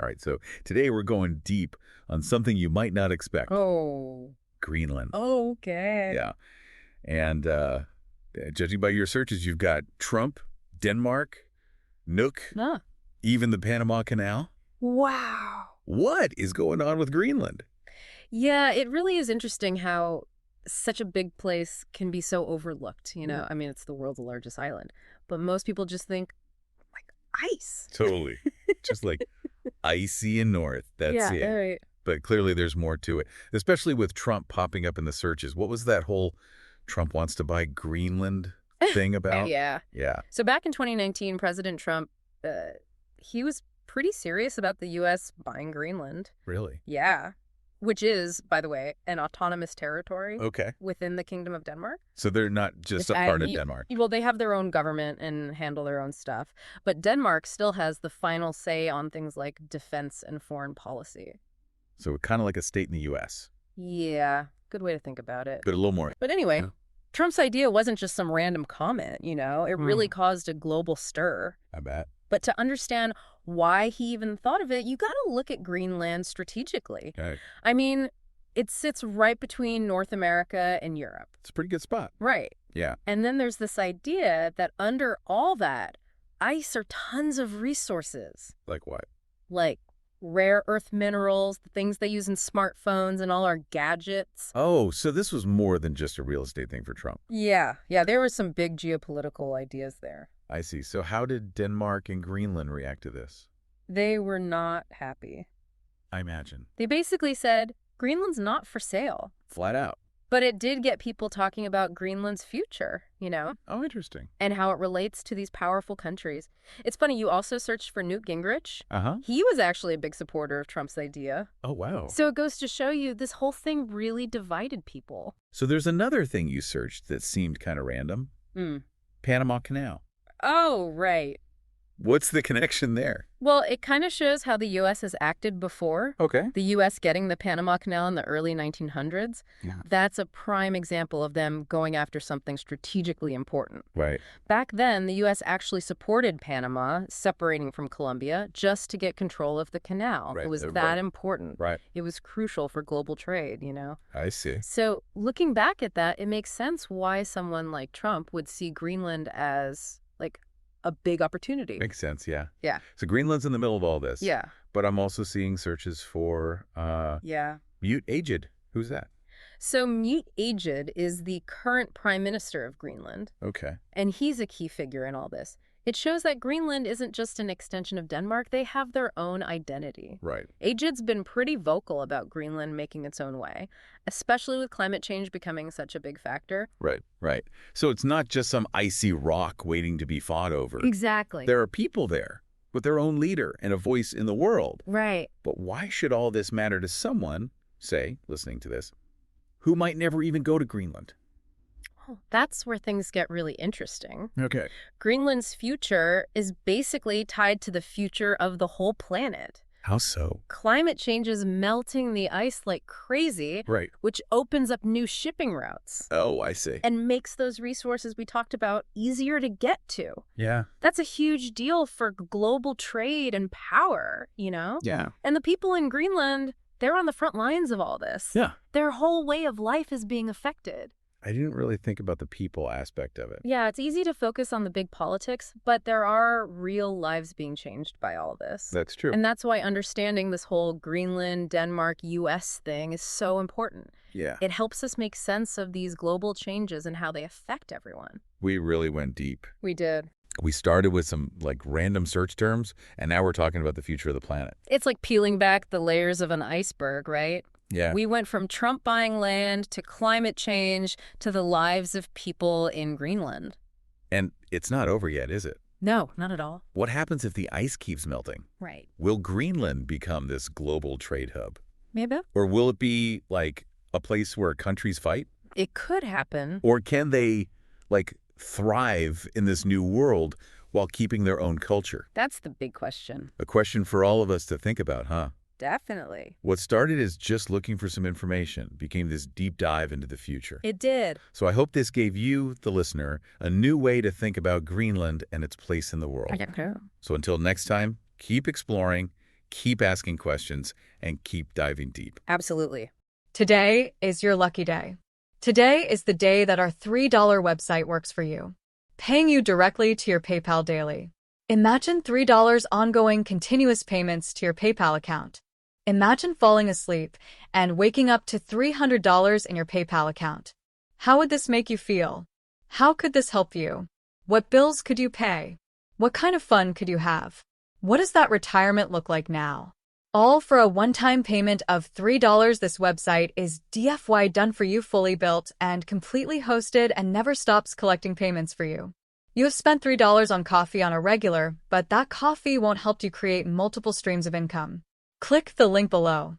All right, so today we're going deep on something you might not expect. Oh, Greenland. okay. Yeah. And judging by your searches, you've got Trump, Denmark, Nook, Huh. even the Panama Canal. Wow. What is going on with Greenland? Yeah, it really is interesting how such a big place can be so overlooked, you know? I mean, it's the world's largest island, but most people just think, like, ice. Totally. Just like icy and north. That's Yeah, it. right. But clearly there's more to it, especially with Trump popping up in the searches. What was that whole Trump wants to buy Greenland thing about? Yeah. Yeah, So back in 2019, President Trump, he was pretty serious about the U.S. buying Greenland. really? Yeah. Which is, by the way, an autonomous territory Okay. within the Kingdom of Denmark. So they're not just a part of Denmark. Well, they have their own government and handle their own stuff. But Denmark still has the final say on things like defense and foreign policy. So kind of like a state in the U.S., Yeah, good way to think about it. but a little more. But anyway, Yeah. Trump's idea wasn't just some random comment, you know? It really caused a global stir. I bet. But to understand why he even thought of it, you got to look at Greenland strategically. Okay. I mean, it sits right between North America and Europe. It's a pretty good spot. Right. Yeah. And then there's this idea that under all that, ice are tons of resources, Like what? like rare earth minerals, the things they use in smartphones and all our gadgets. Oh, so this was more than just a real estate thing for Trump. Yeah, there were some big geopolitical ideas there. I see. So how did Denmark and Greenland react to this? They were not happy. I imagine. They basically said, Greenland's not for sale. Flat out. But it did get people talking about Greenland's future, you know, Oh, interesting. and how it relates to these powerful countries. It's funny, you also searched for Newt Gingrich. Uh-huh. He was actually a big supporter of Trump's idea. Oh, wow. So it goes to show you this whole thing really divided people. So there's another thing you searched that seemed kind of random. Panama Canal. Oh, right. What's the connection there? Well, it kind of shows how the U.S. has acted before. Okay. The U.S. getting the Panama Canal in the early 1900s. Yeah. That's a prime example of them going after something strategically important. Right. Back then, the U.S. actually supported Panama, separating from Colombia, just to get control of the canal. Right. It was Right. that important. Right. It was crucial for global trade, you know? I see. So looking back at that, it makes sense why someone like Trump would see Greenland as, like, a big opportunity. Makes sense, yeah. Yeah. So Greenland's in the middle of all this. Yeah. But I'm also seeing searches for Yeah. Mute Aged. Who's that? So Mute Aged is the current prime minister of Greenland, Okay. and he's a key figure in all this. It shows that Greenland isn't just an extension of Denmark. They have their own identity. Right. Aged's been pretty vocal about Greenland making its own way, especially with climate change becoming such a big factor. Right. Right. So it's not just some icy rock waiting to be fought over. Exactly. There are people there with their own leader and a voice in the world. Right. But why should all this matter to someone, say, listening to this, who might never even go to Greenland? Oh, that's where things get really interesting. Okay. Greenland's future is basically tied to the future of the whole planet. How so? Climate change is melting the ice like crazy, Right. which opens up new shipping routes Oh, I see. and makes those resources we talked about easier to get to. Yeah. That's a huge deal for global trade and power, you know? Yeah. And the people in Greenland, they're on the front lines of all this. Yeah. Their whole way of life is being affected. I didn't really think about the people aspect of it. Yeah, it's easy to focus on the big politics, but there are real lives being changed by all this. That's true. And that's why understanding this whole Greenland, Denmark, U.S. thing is so important. Yeah. It helps us make sense of these global changes and how they affect everyone. We really went deep. We did. We started with some like random search terms, and now we're talking about the future of the planet. It's like peeling back the layers of an iceberg, right? Yeah. We went from Trump buying land to climate change to the lives of people in Greenland. And it's not over yet, is it? No, not at all. What happens if the ice keeps melting? Right. Will Greenland become this global trade hub? Maybe. Or will it be like a place where countries fight? It could happen. Or can they like thrive in this new world while keeping their own culture? That's the big question. A question for all of us to think about, huh? Definitely. What started as just looking for some information became this deep dive into the future. It did. So I hope this gave you, the listener, a new way to think about Greenland and its place in the world. So until next time, keep exploring, keep asking questions, and keep diving deep. Absolutely. Today is your lucky day. Today is the day that our $3 website works for you, paying you directly to your PayPal daily. Imagine $3 ongoing continuous payments to your PayPal account. Imagine falling asleep and waking up to $300 in your PayPal account. How would this make you feel? How could this help you? What bills could you pay? What kind of fun could you have? What does that retirement look like now? All for a one-time payment of $3. This website is DFY done for you, fully built and completely hosted, and never stops collecting payments for you. You have spent $3 on coffee on a regular, but that coffee won't help you create multiple streams of income. Click the link below.